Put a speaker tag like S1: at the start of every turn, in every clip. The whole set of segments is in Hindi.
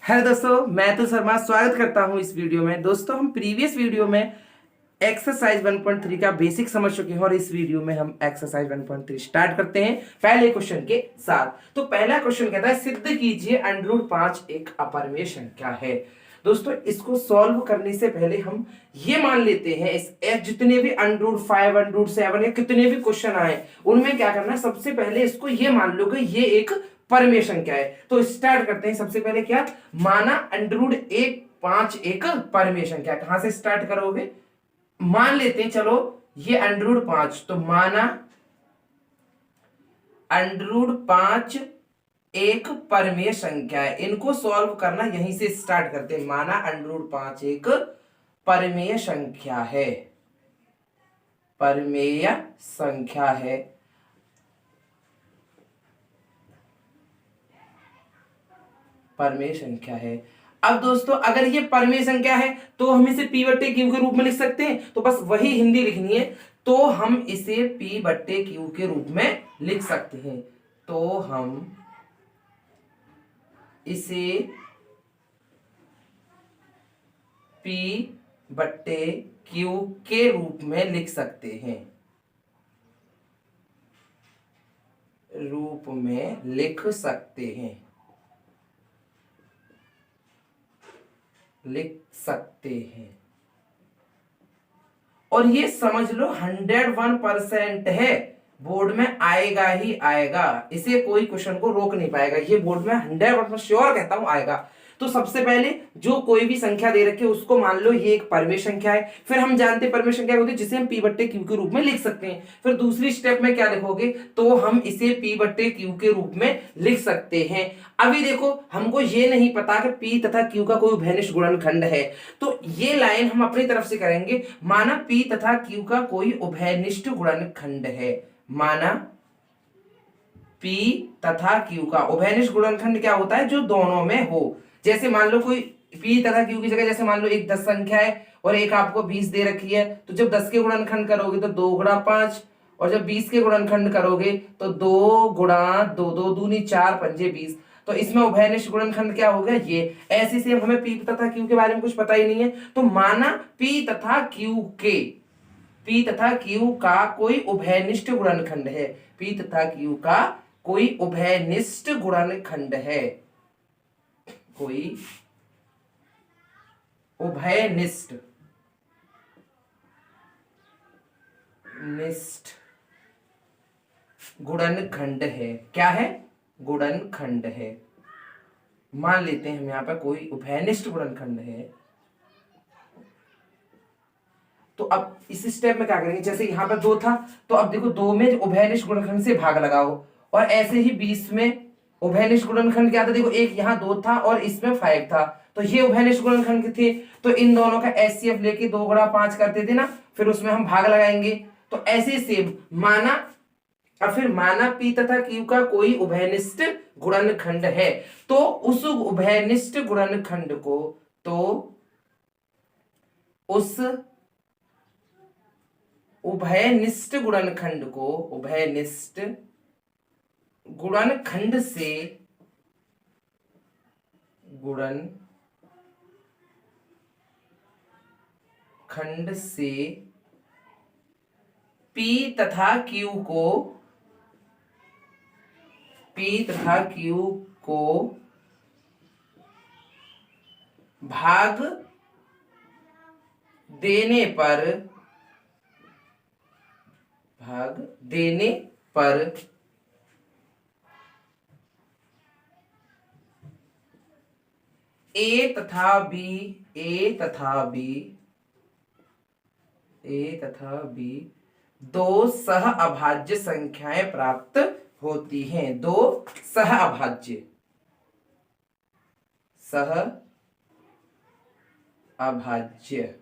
S1: हेलो दोस्तों, मैं तो शर्मा स्वागत करता हूं इस वीडियो में। दोस्तों, हम प्रीवियस वीडियो में एक्सरसाइज 1.3 का बेसिक समझ चुके हैं और इस वीडियो में हम एक्सरसाइज 1.3 स्टार्ट करते हैं पहले क्वेश्चन के साथ। तो पहला क्वेश्चन कहता है सिद्ध कीजिए √5 एक अपरिमेय संख्या है। दोस्तों, इसको सॉल्व करने से पहले हम ये मान लेते हैं इस जितने भी √5 √7 या कितने भी क्वेश्चन आए उनमें क्या करना है, सबसे पहले इसको ये मान लो कि ये एक परमेय संख्या है। तो स्टार्ट करते हैं। सबसे पहले क्या माना √5 एक परमेय संख्या। कहां से स्टार्ट करोगे? मान लेते हैं, चलो ये √5, तो माना √5 एक परमेय संख्या है। इनको सॉल्व करना यहीं से स्टार्ट करते हैं। माना √5 एक परमेय संख्या है, परमेय संख्या है। परमेय संख्या है। अब दोस्तों, अगर ये परमेय संख्या है तो हम इसे p/q के रूप में लिख सकते हैं। तो बस वही हिंदी लिखनी है। तो हम इसे p/q के रूप में लिख सकते हैं। तो हम इसे p/q के रूप में लिख सकते हैं, रूप में लिख सकते हैं, लिख सकते हैं। और ये समझ लो 101% है, बोर्ड में आएगा ही आएगा। इसे कोई क्वेश्चन को रोक नहीं पाएगा। ये बोर्ड में 100% श्योर कहता हूं आएगा। तो सबसे पहले जो कोई भी संख्या दे रखी है उसको मान लो ये एक परमेय संख्या है। फिर हम जानते हैं परमेय संख्या होती है जिसे हम p/q के रूप में लिख सकते हैं। फिर दूसरी स्टेप में क्या लिखोगे? तो हम इसे p/q के रूप में लिख सकते हैं। अभी देखो, हमको ये नहीं पता कि p तथा q का कोई उभयनिष्ठ गुणनखंड है। तो ये लाइन हम अपनी तरफ से करेंगे। माना p तथा q का कोई उभयनिष्ठ गुणनखंड है। माना p तथा q का उभयनिष्ठ गुणनखंड क्या होता है? जो दोनों में हो। जैसे मान लो कोई p तथा q की जगह, जैसे मान लो एक 10 संख्या है और एक आपको 20 दे रखी है। तो जब 10 के गुणनखंड करोगे तो 2 गुणा 5, और जब 20 के गुणनखंड करोगे तो 2 गुणा 2, 2 दूनी 4, पंजे 20। तो इसमें उभयनिष्ठ गुणनखंड क्या हो गया? ये। ऐसे से हमें p तथा q के बारे में कुछ पता ही नहीं है। तो माना p तथा q का कोई उभयनिष्ठ गुणनखंड है। p तथा q का कोई उभयनिष्ठ गुणनखंड है, कोई उभयनिष्ठ गुणनखंड है। क्या है? गुणनखंड है। मान लेते हैं हम यहां पर कोई उभयनिष्ठ गुणनखंड है। तो अब इस स्टेप में क्या करेंगे? जैसे यहां पर 2 था, तो अब देखो 2 में उभयनिष्ठ गुणनखंड से भाग लगाओ। और ऐसे ही 20 में उभयनिष्ठ गुणनखंड क्या था? देखो, एक यहाँ 2 था और इसमें 5 था। तो ये उभयनिष्ठ गुणनखंड थे। तो इन दोनों का एचसीएफ लेके 2 गुणा 5 करते थे ना, फिर उसमें हम भाग लगाएंगे। तो ऐसे सेम माना, और फिर माना p तथा q का कोई उभयनिष्ठ गुणनखंड है। तो उस उभयनिष्ठ गुणनखंड को, तो उस उभयनिष्ठ गुणनखंड को, उभयनिष्ठ गुणनखंड से, गुणनखंड से p तथा q को, p तथा q को भाग देने पर, भाग देने पर a तथा b दो सह अभाज्य संख्याएं प्राप्त होती हैं। दो सह अभाज्य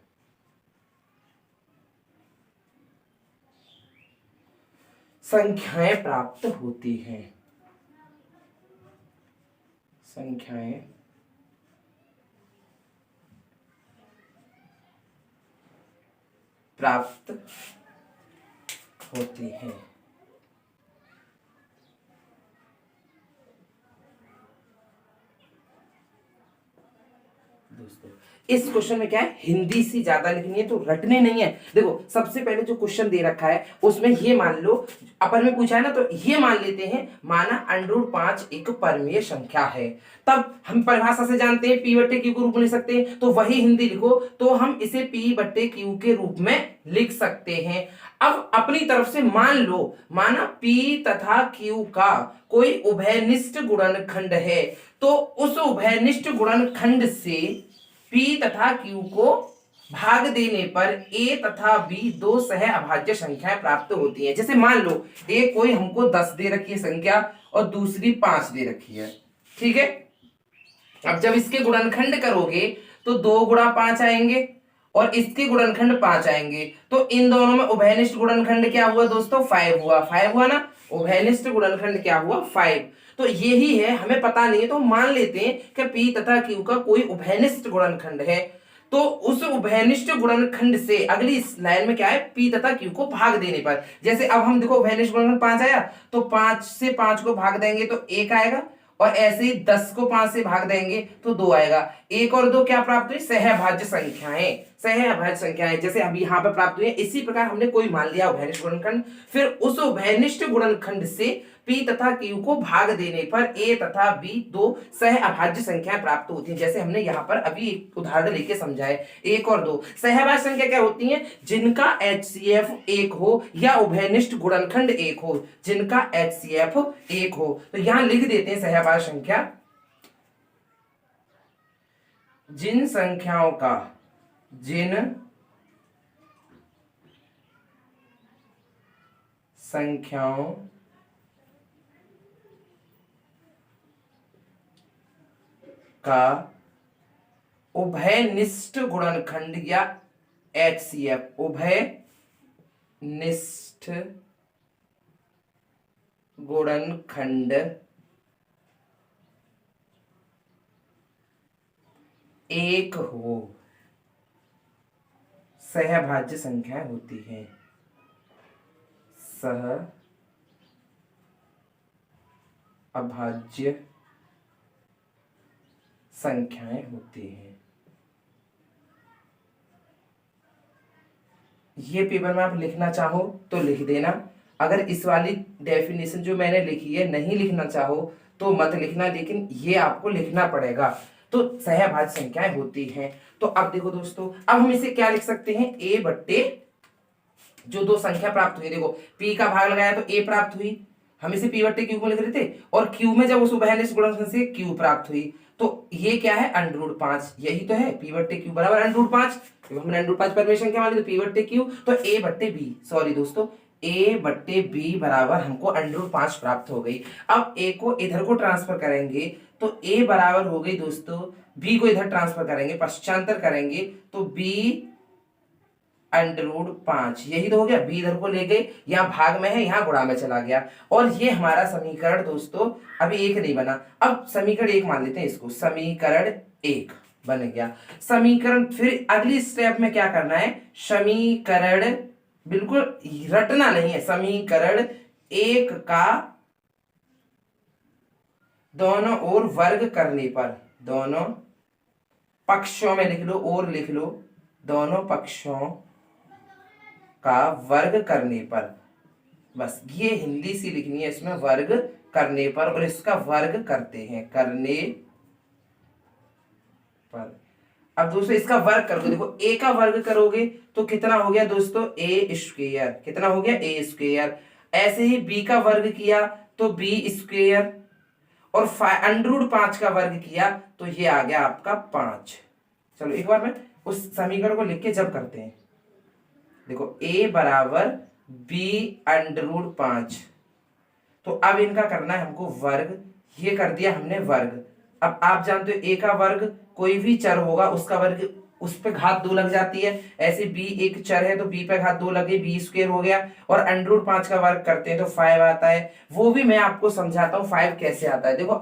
S1: संख्याएं प्राप्त होती हैं, संख्याएं प्राप्त होती हैं। दोस्तों इस क्वेश्चन में क्या है, हिंदी सी ज्यादा लिखनी है तो रटने नहीं है। देखो सबसे पहले जो क्वेश्चन दे रखा है उसमें ये मान लो, अपन में पूछा है ना, तो ये मान लेते हैं माना √5 एक परमीय संख्या है। तब हम परिभाषा से जानते हैं P बट्टे Q के रूप में लिख सकते हैं, तो वही हिंदी लिखो तो हम इसे P बट्टे Q के रूप में लिख सकते हैं। अब अपनी तरफ से मान लो, माना P तथा Q का कोई उभयनिष्ठ गुणनखंड है, तो उस उभयनिष्ठ गुणनखंड से P तथा Q को भाग देने पर A तथा B दो सह अभाज्य संख्याएं प्राप्त होती हैं। जैसे मान लो A कोई हमको 10 दे रखी है संख्या और दूसरी 5 दे रखी है, ठीक है। अब जब इसके गुणनखंड करोगे तो 2 गुणा 5 आएंगे और इसके गुणनखंड 5 आएंगे, तो इन दोनों में उभयनिष्ठ गुणनखंड क्या हुआ दोस्तों, 5 हुआ। 5 हुआ ना, उभयनिष्ठ गुणनखंड क्या हुआ, 5। तो यही है, हमें पता नहीं है तो मान लेते हैं कि P तथा Q का कोई उभयनिष्ठ गुणनखंड है, तो उस उभयनिष्ठ गुणनखंड से अगली इस लाइन में क्या है, P तथा Q को भाग देने पर, जैसे अब हम देखो उभयनिष्ठ गुणनखंड 5 आया तो 5 से 5 को भाग देंगे तो 1 आएगा, और ऐसे ही 10 को 5 से भाग देंगे तो 2 आएगा। 1 और 2 क्या प्राप्त हुई, सहअभाज्य संख्याएं, सहअभाज्य संख्याएं जैसे अभी यहाँ पे प्राप्त हुई है। इसी प्रकार हमने कोई मान लिया उभयनिष्ठ गुणनखंड, फिर उस उभयनिष्ठ गुणनखंड से P तथा Q को भाग देने पर A तथा B दो सहअभाज्य संख्याएं प्राप्त होती हैं। जैसे हमने यहाँ पर अभी एक उदाहरण लेके समझाए, 1 और 2 सहअभाज्य संख्या क्या होती हैं, जिनका HCF 1 हो या उभयनिष्ठ गुणनखंड 1 हो, जिनका HCF 1 हो। तो यहां लिख देते हैं सहअभाज्य संख्या, जिन संख्याओं का उभयनिष्ठ गुणनखंड या HCF, उभयनिष्ठ गुणनखंड 1 हो, सहअभाज्य संख्याएं होती हैं, सहअभाज्य संख्याएं होती हैं। ये पेपर में आप लिखना चाहो तो लिख देना, अगर इस वाली डेफिनेशन जो मैंने लिखी है नहीं लिखना चाहो तो मत लिखना, लेकिन ये आपको लिखना पड़ेगा। तो सहअभाज्य संख्याएं होती हैं। तो अब देखो दोस्तों, अब हम इसे क्या लिख सकते हैं, A बट्टे जो दो संख्या प्राप्त हुई, देखो P का भाग लगाया तो A प्राप्त हुई, हम इसे P बट्टे Q में लिख रहे थे, और Q में जब उस उभयनिष्ठ गुणनखंड से Q प्राप्त हुई, तो ये क्या है, √5, यही तो है, P बट्टे Q बराबर √5। हमने √5 परमीय संख्या मान ली तो P बट्टे Q, तो A बट्टे B, सॉरी दोस्तों A बट्टे B बराबर हमको √5 प्राप्त हो गई। अब A को इधर को ट्रांसफर करेंगे तो A बराबर हो गई दोस्तों, B को इधर ट्रांसफर करेंगे, पश्चांतर करेंगे तो B √5, यही तो हो गया। B इधर को ले गए, यहाँ भाग में है, यहाँ गुणा में चला गया, और ये हमारा समीकरण दोस्तों अभी 1 नहीं बना। अब समीकरण 1 मान लेते हैं इसको, समीकरण 1 बन गया। समीकरण, फिर अगली स्टेप में क्या करना है, समीकरण बिल्कुल रटना नहीं है, समीकरण 1 का दोनों ओर वर्ग करने पर, दोनों पक्षों में लिख लो, और लिख लो, दोनों पक्षों का वर्ग करने पर, बस ये हिंदी सी लिखनी है, इसमें वर्ग करने पर, और इसका वर्ग करते हैं, करने पर। अब दोस्तों इसका वर्ग करोगे, देखो A का वर्ग करोगे तो कितना हो गया दोस्तों, A², कितना हो गया, A²। ऐसे ही B का वर्ग किया तो B², और √5 का वर्ग किया तो ये आ गया आपका 5। चलो एक बार मैं उस समीकरण को लिख के जब करते हैं, देखो A बराबर B √5, तो अब इनका करना है हमको वर्ग, ये कर दिया हमने वर्ग। अब आप जानते हो A का वर्ग कोई भी चर होगा उसका वर्ग, उस पे घात 2 लग जाती है, ऐसे B एक चर है तो B पे घात 2 लगे, B² हो गया, और √5 का वर्ग करते हैं तो 5 आता है। वो भी मैं आपको समझाता हूँ 5 कैसे आता है। देखो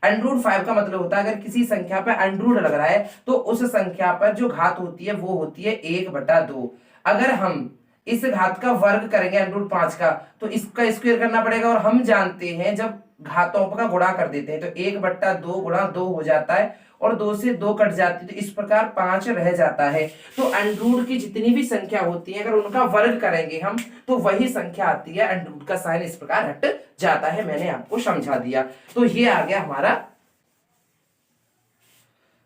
S1: √5 का मतलब होता है अगर किसी संख्या पे अंडरूट लग रहा है तो उस संख्या पर जो घात होती है वो होती है 1/2। अगर हम इस घात का वर्ग करेंगे √5 का तो इसका स्क्वायर करना पड़ेगा, और हम जानते हैं जब घातों का गुणा कर देते हैं, तो 1/2 गुणा 2 हो जाता है और 2 से 2 कट जाती है, तो इस प्रकार 5 रह जाता है। तो अंडरूट की जितनी भी संख्या होती है अगर उनका वर्ग करेंगे हम तो वही संख्या आती है, अंडरूट का साइन इस प्रकार हट जाता है। मैंने आपको समझा दिया। तो ये आ गया हमारा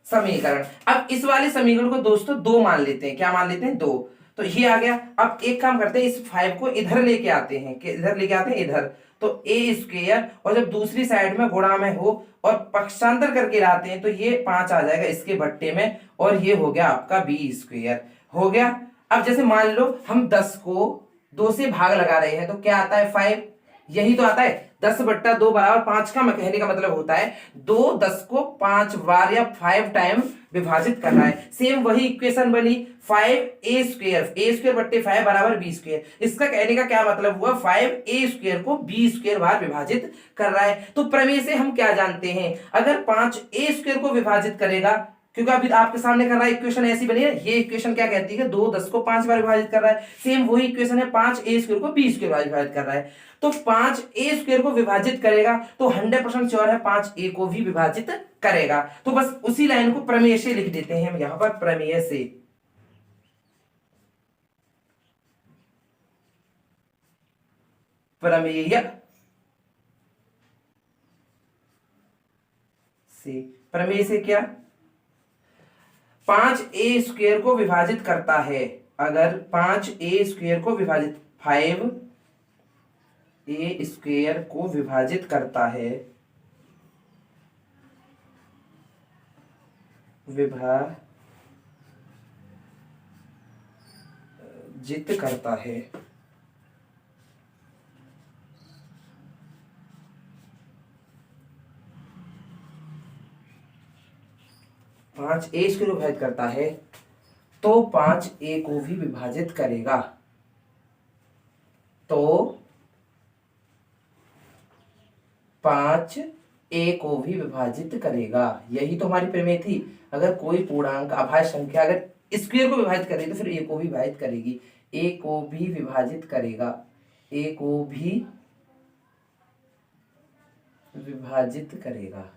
S1: समीकरण। अब इस वाले समीकरण को दोस्तों 2 मान लेते हैं। क्या मान लेते हैं? 2। तो ये आ गया। अब एक काम करते हैं, इस 5 को इधर लेके आते हैं, कि इधर लेके आते हैं इधर, तो ए स्क्वेयर, और जब दूसरी साइड में गुणा में हो और पक्षांतर करके लाते हैं तो ये 5 आ जाएगा इसके भट्टे में, और ये हो गया आपका बी स्क्वेयर हो गया। अब जैसे मान लो हम 10 को 2 से भाग लगा रहे हैं तो क्या आता है? 5। यही तो आता है। 10/2 बराबर 5 का कहने का मतलब होता है 2 10 को 5 बार या 5 टाइम विभाजित कर रहा है। सेम वही इक्वेशन बनी 5a² बट्टे 5 बराबर b²। इसका कहने का क्या मतलब हुआ? 5a² को b² बार विभाजित कर रहा है। तो प्रमेय से हम क्या जानते हैं? अगर 5a² को विभाजित करेगा, क्योंकि अभी आपके सामने कर रहा है, इक्वेशन ऐसी बनी है, ये इक्वेशन क्या कहती है? 2 10 को 5 बार विभाजित कर रहा है। सेम वही इक्वेशन है 5a² को b² बार विभाजित कर रहा है। तो 5a² को विभाजित करेगा तो 100% श्योर है 5a को भी विभाजित करेगा। तो बस उसी लाइन को प्रमेय से लिख देते हैं हम यहां पर, प्रमेय से। प्रमेय से, प्रमेय से क्या? 5a² को विभाजित करता है। अगर 5a² को विभाजित 5a² को विभाजित करता है, विभाजित करता है, पांच ए को विभाजित करता है तो 5a को भी विभाजित करेगा। तो 5a को भी विभाजित करेगा। यही तो हमारी प्रमेय थी। अगर कोई पूर्णांक अभाज्य संख्या अगर स्क्वायर को विभाजित करेगी तो फिर a को भी विभाजित करेगी, a को भी विभाजित करेगा, a को भी विभाजित करेगा।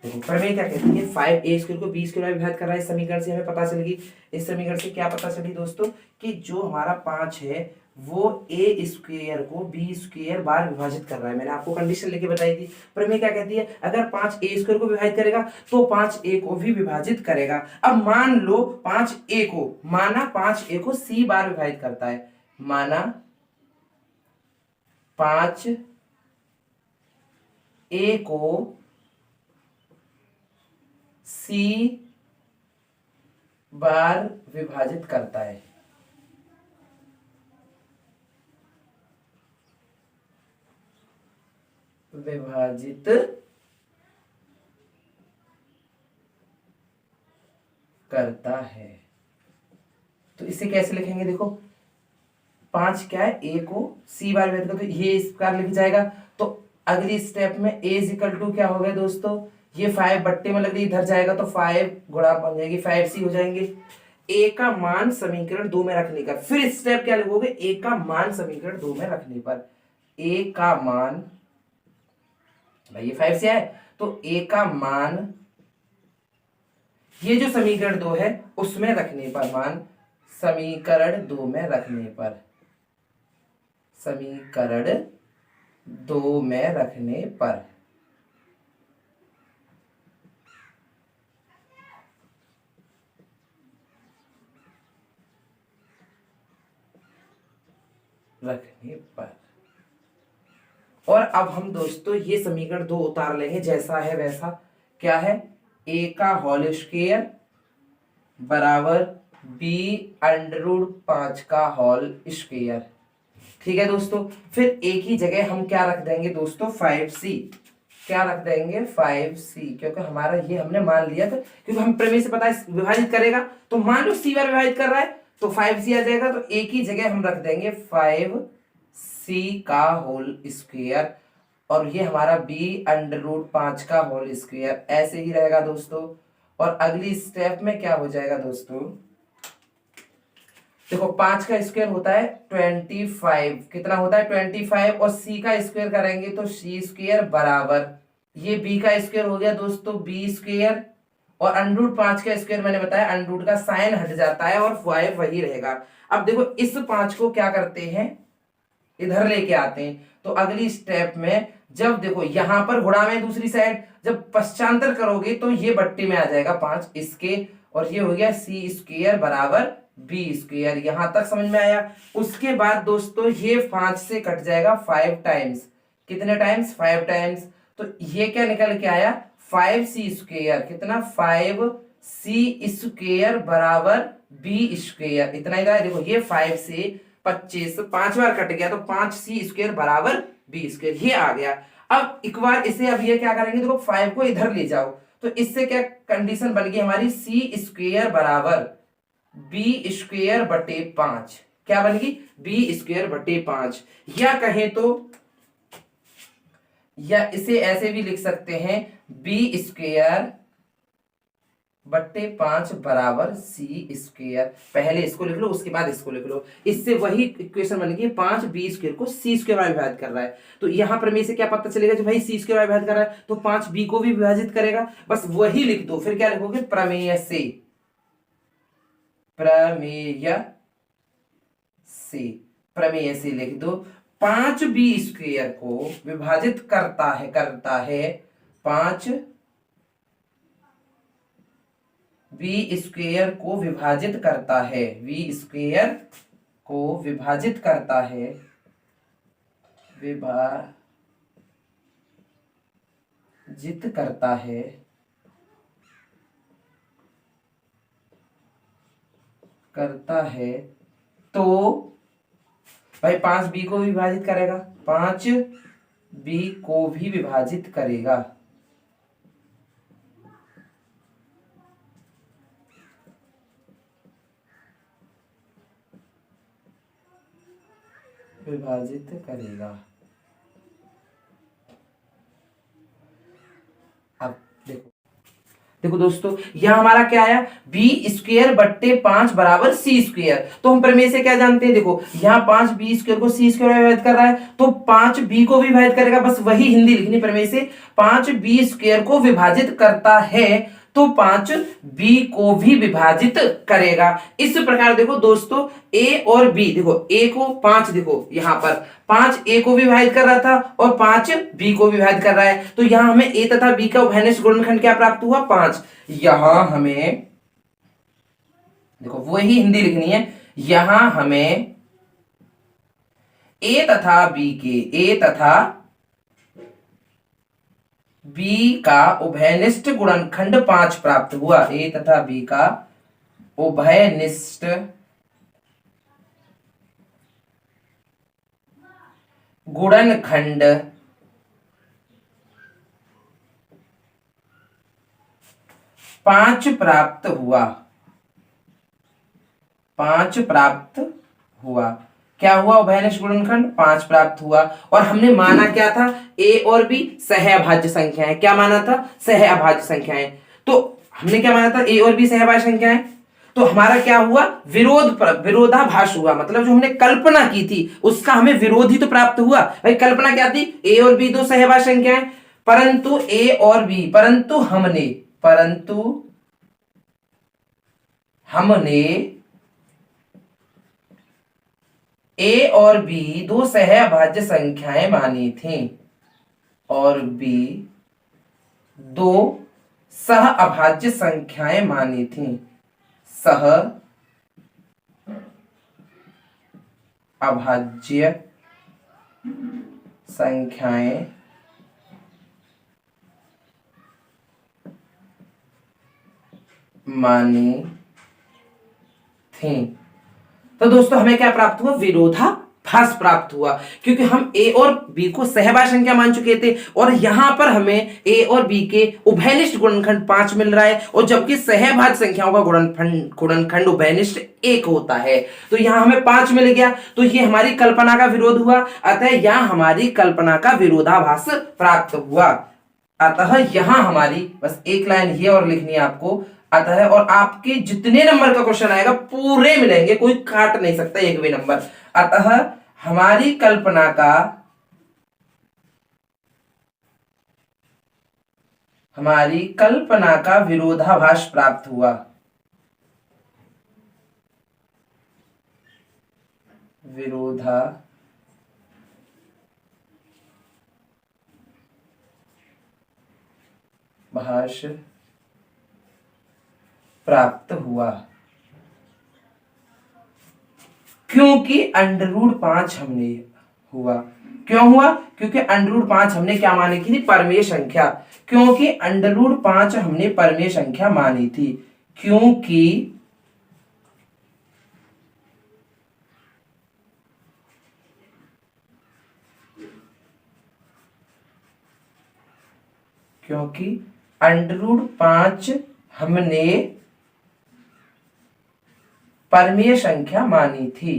S1: देखो प्रमेय क्या कहती है? 5a² को b² में विभाजित कर रहा है। इस समीकरण से हमें पता चलेगी, इस समीकरण से क्या पता चली दोस्तों कि जो हमारा 5 है वो a² को b² बार विभाजित कर रहा है। मैंने आपको कंडीशन लेके बताई थी। प्रमेय क्या कहती है? अगर 5a² को विभाजित करेगा तो 5a को भी विभाजित करेगा। अब मान लो 5a को, माना 5a को c बार विभाजित करता है, माना 5a को c बार विभाजित करता है, विभाजित करता है। तो इसे कैसे लिखेंगे? देखो 5 क्या है? a को c बार विभाजित करता है, तो ये इस प्रकार लिख जाएगा। तो अगली स्टेप में a इक्वल टू क्या हो गया दोस्तों? ये 5 बट्टे में लग रही, इधर जाएगा तो 5 गुणा बन जाएगी, 5c हो जाएंगे। a का मान समीकरण 2 में रखने का फिर स्टेप क्या लिखोगे? a का मान समीकरण 2 में रखने पर a का मान, भाई ये 5 से आए तो a का मान ये जो समीकरण 2 है उसमें रखने पर, मान समीकरण 2 में रखने पर, समीकरण 2 में रखने पर और अब हम दोस्तों ये समीकरण 2 उतार लेंगे जैसा है वैसा। क्या है? a का होल स्क्वायर बराबर b √5 का होल स्क्वायर। ठीक है दोस्तों। फिर a की जगह हम क्या रख देंगे दोस्तों? 5c। क्या रख देंगे? 5c, क्योंकि हमारा ये हमने मान लिया था, क्योंकि हम प्रमेय से पता है विभाजित करेगा, तो मान लो c बार विभाजित कर रहा है तो 5c आ जाएगा। तो a की जगह हम रख देंगे 5c का होल स्क्वायर, और ये हमारा b √5 का होल स्क्वायर ऐसे ही रहेगा दोस्तों। और अगली स्टेप में क्या हो जाएगा दोस्तों? देखो 5 का स्क्वायर होता है 25, कितना होता है 25, और c का स्क्वायर करेंगे तो c स्क्वायर बराबर, ये b का स्क्वायर हो गया दोस्तों b स्क्वायर, और अंडरूट 5 का स्क्वायर मैंने बताया अंडरूट का साइन हट जाता है और 5 वही रहेगा। अब देखो इस 5 को क्या करते हैं, इधर लेके आते हैं। तो अगली स्टेप में जब देखो यहां पर गुणा में दूसरी साइड जब पश्चांतर करोगे तो ये बट्टे में आ जाएगा 5 इसके, और ये हो गया सी स्क्वायर बराबर बी स्क्वायर। यहां तक समझ में आया। उसके बाद दोस्तों ये 5 से कट जाएगा 5 टाइम्स, कितने टाइम्स 5 टाइम्स, तो ये क्या निकल के आया 5c स्क्वायर, कितना 5c स्क्वायर बराबर बी स्क्वायर, इतना ही था। देखो ये 5 से 25 5 बार कट गया तो 5c स्क्वायर बराबर बी स्क्वायर, ये आ गया। अब एक बार इसे अब ये क्या करेंगे, देखो 5 को इधर ले जाओ तो इससे क्या कंडीशन बन गई हमारी, सी स्क्वायर बराबर बी स्क्वायर बटे 5, क्या बन गई बी स्क्वायर बटे 5। या कहें तो या इसे ऐसे भी लिख सकते हैं बी स्क्वायर बट्टे 5 बराबर सी स्क्वायर। पहले इसको लिख लो उसके बाद इसको लिख लो, इससे वही इक्वेशन बन गई 5 बी स्क्वायर को सी स्क्वायर में विभाजित कर रहा है। तो यहां प्रमेय से क्या पता चलेगा जो भाई सी स्क्वायर में विभाजित कर रहा है तो 5 बी को भी विभाजित करेगा, बस वही लिख दो। फिर क्या लिखोगे, प्रमेय से, प्रमेय से लिख दो 5 बी स्क्वायर को विभाजित करता है 5 बी स्क्वायर को विभाजित करता है, बी स्क्वायर को विभाजित करता है, विभाजित करता है तो भाई 5 बी को भी विभाजित करेगा, 5 बी को भी विभाजित करेगा। विभाजित करेगा। अब देखो दोस्तों यहां हमारा क्या आया, बी स्क्वायर बट्टे 5 बराबर सी स्क्वायर। तो हम प्रमेय से क्या जानते हैं, देखो यहां 5 बी स्क्वायर को सी स्क्वायर में विभाजित कर रहा है तो 5 बी को भी विभाजित करेगा, बस वही हिंदी लिखनी प्रमेय से, 5 बी स्क्वायर को विभाजित करता है तो 5 बी को भी विभाजित करेगा। इस प्रकार देखो दोस्तों ए और बी, देखो ए को 5, देखो यहां पर 5 ए को भी विभाजित कर रहा था और 5 बी को भी विभाजित कर रहा है, तो यहां हमें ए तथा बी का उभयनिष्ठ गुणनखंड क्या प्राप्त हुआ 5। यहां हमें देखो वही हिंदी लिखनी है, यहां हमें ए तथा बी का उभयनिष्ठ गुणनखंड 5 प्राप्त हुआ, ए तथा बी का उभयनिष्ठ गुणनखंड 5 प्राप्त हुआ। क्या हुआ, उभयनिष्ठ गुणनखंड 5 प्राप्त हुआ। और हमने माना क्या था, ए और बी सहअभाज्य संख्याएं, क्या माना था, सहअभाज्य संख्याएं। तो हमने क्या माना था, ए और बी सहअभाज्य संख्याएं, तो हमारा क्या हुआ, विरोधाभास हुआ, मतलब जो हमने कल्पना की थी उसका हमें विरोधी तो प्राप्त हुआ। भाई कल्पना क्या थी, ए और बी दो सहअभाज्य संख्याएं, परंतु ए और बी, परंतु हमने ए और बी दो सहअभाज्य संख्याएं मानी थी और बी दो सहअभाज्य संख्याएं मानी थी, सहअभाज्य संख्याएं मानी थी। तो दोस्तों हमें क्या प्राप्त हुआ, विरोधाभास प्राप्त हुआ, क्योंकि हम ए और बी को सहअभाज्य संख्या मान चुके थे और यहां पर हमें ए और बी के उभयनिष्ठ गुणनखंड 5 मिल रहा है, और जबकि सहअभाज्य संख्याओं का गुणनखंड उभयनिष्ठ 1 होता है। तो यहां हमें 5 मिल गया, तो ये हमारी कल्पना का विरोध हुआ, अतः यहां हमारी कल्पना का विरोधाभास प्राप्त हुआ। अतः यहां हमारी बस एक लाइन ये और लिखनी है आपको, अतः और आपके जितने नंबर का क्वेश्चन आएगा पूरे मिलेंगे, कोई काट नहीं सकता एक भी नंबर। अतः हमारी कल्पना का विरोधाभास प्राप्त हुआ। विरोधाभास प्राप्त हुआ क्योंकि √5 हमने हुआ। क्यों हुआ? क्योंकि √5 हमने क्या मानी थी? परमेय संख्या। क्योंकि √5 हमने परमेय संख्या मानी थी। क्योंकि √5 हमने परमेय संख्या मानी थी।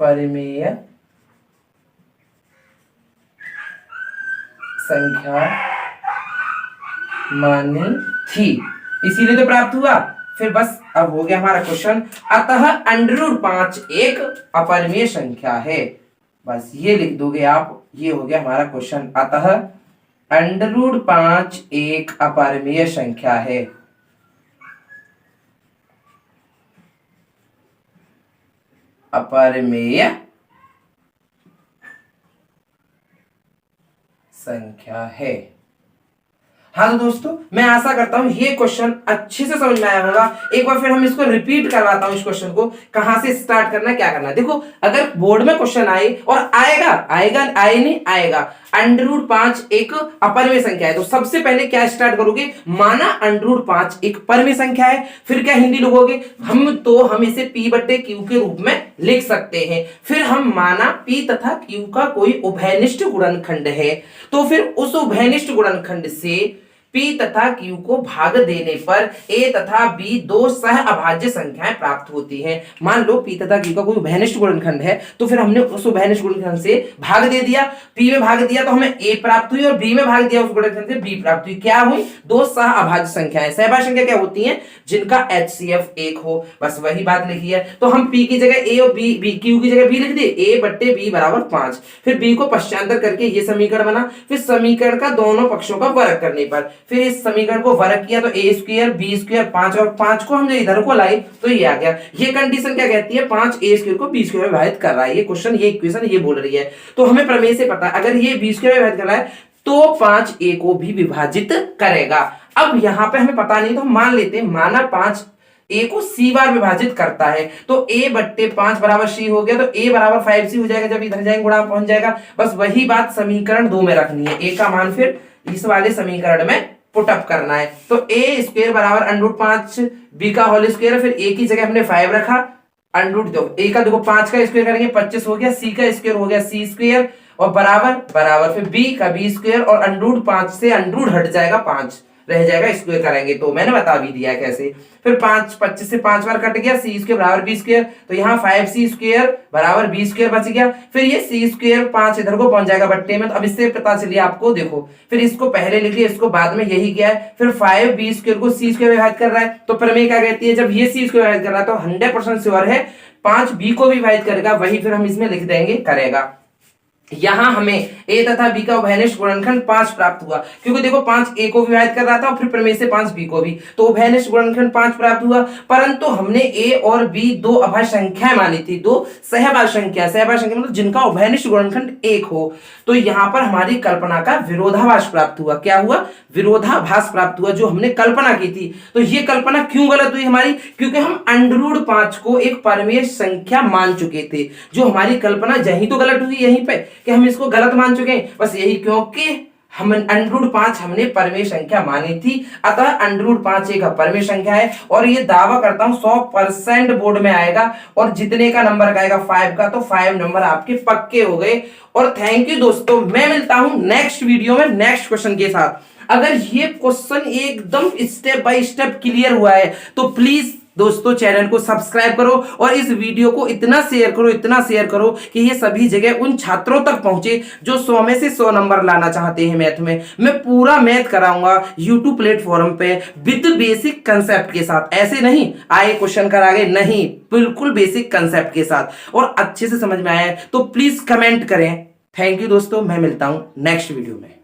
S1: परमेय संख्या मानी थी, इसीलिए तो प्राप्त हुआ। फिर बस अब हो गया हमारा क्वेश्चन। अतः √5 एक अपरिमेय संख्या है। बस ये लिख दोगे आप, ये हो गया हमारा क्वेश्चन। अतः √5 एक अपरिमेय संख्या है। अपरिमेय संख्या है। हाँ तो दोस्तों, मैं आशा करता हूं ये क्वेश्चन अच्छे से समझ में आया होगा। एक बार फिर हम इसको रिपीट करवाता हूं, इस क्वेश्चन को कहां से स्टार्ट करना है, क्या करना है। देखो, अगर बोर्ड में क्वेश्चन आए और आएगा √5 एक अपरिमेय संख्या है, तो सबसे पहले क्या स्टार्ट करोगे? माना √5 एक परमेय संख्या है, फिर क्या हिंदी लिखोगे? हम इसे P/Q के रूप में लिख सकते हैं। फिर हम माना P तथा Q का कोई उभयनिष्ठ गुणनखंड है, तो फिर उस उभयनिष्ठ गुणनखंड से P तथा Q को भाग देने पर A तथा B दो सह अभाज्य संख्याएं प्राप्त होती हैं। मान लो P तथा Q का कोई उभयनिष्ठ गुणनखंड है, तो फिर हमने उस उभयनिष्ठ गुणनखंड से भाग दे दिया। P में भाग दिया तो हमें A प्राप्त हुई, और B में भाग दिया उस गुणनखंड से B प्राप्त हुई। क्या हुई? दो सह अभाज्य संख्याएं। सहभाज्य संख्या क्या होती हैं? जिनका HCF 1 हो। बस वही बात लिखी है। तो हम P की जगह A और Q की जगह B लिख दिए, A/B = 5। फिर B को पश्चांतर करके ये समीकरण बना। फिर समीकरण का दोनों पक्षों का वर्ग करने पर फिर इस समीकरण को वर्ग किया तो A² B² 5, और 5 को हम इधर को लाए तो ये आ गया। ये कंडीशन क्या कहती है? 5A² को B² में विभाजित कर रहा है। ये क्वेश्चन, ये इक्वेशन ये बोल रही है। तो हमें प्रमेय से पता है, अगर ये B² में विभाजित कर रहा है तो 5A को भी विभाजित करेगा। अब यहां पे हमें पता नहीं, तो हम मान लेते हैं, माना 5A को C बार विभाजित करता है, तो A/5 = C हो गया, तो A = 5C हो जाएगा। जब इधर जाएंगे गुणा पहुंच जाएगा। बस वही बात समीकरण 2 में रखनी है। A का मान फिर इस वाले समीकरण में पुटअप करना है। तो A² = √5, B का होल स्क्वायर, फिर A की जगह हमने 5 रखा, A का देखो 5 का स्क्वायर करेंगे 25 हो गया, C का स्क्वायर हो गया C², और बराबर फिर B का B² और √5 से √ हट जाएगा, 5 रह जाएगा, स्क्वायर करेंगे तो मैंने बता भी दिया कैसे। फिर 25 से 5 बार कट गया, C² = B², तो यहाँ 5C² = B² बच गया। फिर ये C² 5 इधर को पहुंच जाएगा बट्टे में। तो अब इससे पता चलिए आपको, देखो फिर इसको पहले लिख लिया, इसको बाद में, यही क्या है। फिर 5B² को C² में विभाजित कर रहा है, तो प्रमेय क्या कहती है? जब ये C² में विभाजित कर रहा है तो 100% श्योर है 5B को भी विभाजित करेगा। वही फिर हम इसमें लिख देंगे, करेगा। यहां हमें A तथा B का उभयनिष्ठ गुणनखंड 5 प्राप्त हुआ, क्योंकि देखो 5 A को विभाजित कर रहा था और फिर प्रमेय से 5 B को भी, तो उभयनिष्ठ गुणनखंड 5 प्राप्त हुआ। परंतु हमने A और B दो अभाज्य संख्याएं मानी थी, दो सहभाज्य संख्या मतलब जिनका उभयनिष्ठ गुणनखंड 1 हो। तो यहां पर हमारी कल्पना का विरोधाभास प्राप्त हुआ। क्या हुआ? विरोधाभास प्राप्त हुआ, जो हमने कल्पना की थी। तो ये कल्पना क्यों गलत हुई हमारी? क्योंकि हम √5 को एक परमेय संख्या मान चुके थे। जो हमारी कल्पना यही तो गलत हुई, यहीं पे कि हम इसको गलत मान चुके हैं, बस यही, क्योंकि हम √5 हमने परमेय संख्या मानी थी। अतः √5 एक परमेय संख्या है, और ये दावा करता हूं 100% बोर्ड में आएगा। और जितने का नंबर आएगा 5 का, तो 5 नंबर आपके पक्के हो गए। और थैंक यू दोस्तों, मैं मिलता हूं नेक्स्ट वीडियो में नेक्स्ट क्वेश्चन के साथ। अगर ये क्वेश्चन एकदम स्टेप बाय स्टेप क्लियर हुआ है तो प्लीज दोस्तों चैनल को सब्सक्राइब करो और इस वीडियो को इतना शेयर करो कि ये सभी जगह उन छात्रों तक पहुंचे जो 100 में से 100 नंबर लाना चाहते हैं मैथ में। मैं पूरा मैथ कराऊंगा यूट्यूब प्लेटफॉर्म पे विद बेसिक कंसेप्ट के साथ, ऐसे नहीं आए क्वेश्चन करा गए, नहीं, बिल्कुल बेसिक कंसेप्ट के साथ। और अच्छे से समझ में आया है तो प्लीज कमेंट करें। थैंक यू दोस्तों, मैं मिलता हूं नेक्स्ट वीडियो में।